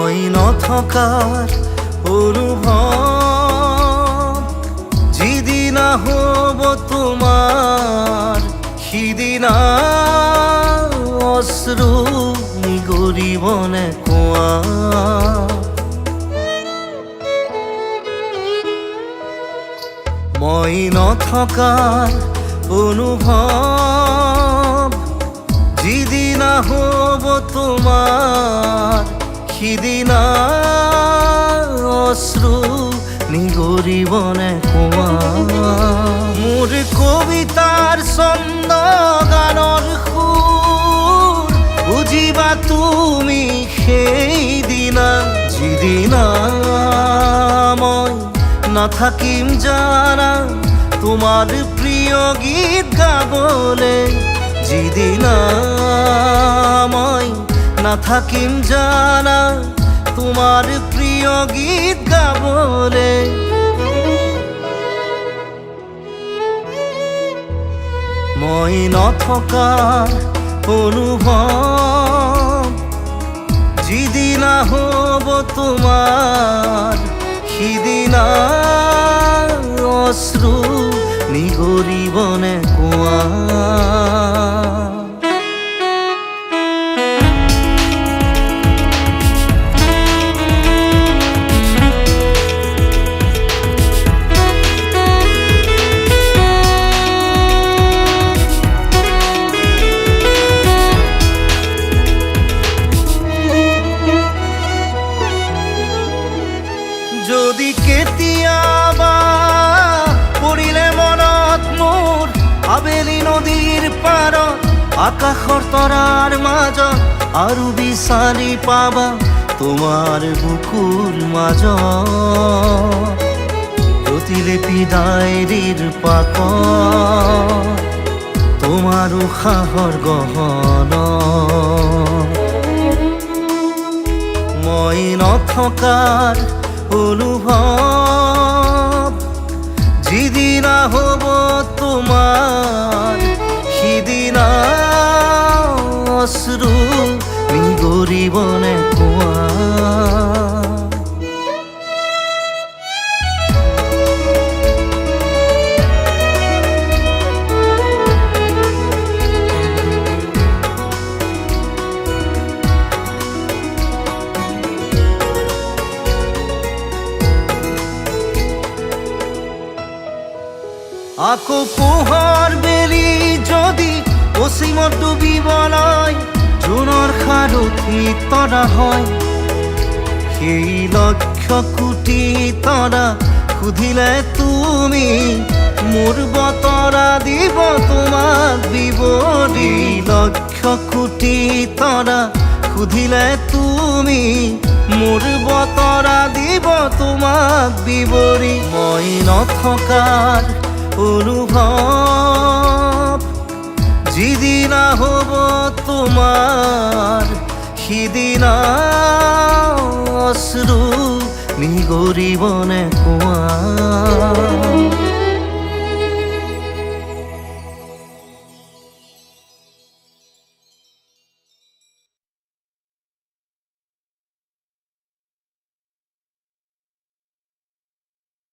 মই নথকাৰ অনুভৱ যিদিনা হ'ব তোমাৰ সিদিনা অশ্ৰু নিগৰিবনে কোৱা মই নথকাৰ অনুভৱ যিদিনা হ'ব তোমাৰ সিদিনা অশ্ৰু নিগৰিবনে কোৱা মোৰ কবিতাৰ ছন্দ গানৰ সুৰ বুজিবা তুমি সেইদিনা যিদিনা মই নাথাকিম জানা তোমাৰ প্ৰিয় গীত গাবলে যিদিনা মই নাথাকিম জানা তোমাৰ প্ৰিয় গীত গাবলে মই নথকাৰ অনুভৱ যিদিনা হ'ব তোমাৰ সিদিনা অশ্ৰু নিগৰিবনে কোৱা যদি কেতিয়াবা পৰিলে মনত মোৰ আবেলি নদীৰ পাৰত আকাশৰ তৰাৰ মাজত আৰু বিচাৰি পাবা তোমাৰ বুকুৰ মাজত প্ৰতিলিপি ডায়েৰীৰ পাতত তোমাৰ উশাহৰ গহনা মই নথকাৰ অনুভৱ যিদিনা হ'ব তোমাৰ সিদিনা অশ্ৰু নিগৰিবনে কোৱা আকৌ পোহৰ বেলি যদি পশ্চিমত ডুবিবলৈ জোনৰ সাৰথি তৰা হয় সেই লক্ষ কোটি তৰা সুধিলে তুমি মোৰ বতৰা দিব তোমাক বিৱৰি লক্ষ কোটি তৰা সুধিলে তুমি মোৰ বতৰা দিব তোমাক বিৱৰি মই নথকাৰ অনুভৱ যিদিনা হ'ব তোমাৰ সিদিনা অশ্ৰু নিগৰিবনে কোৱা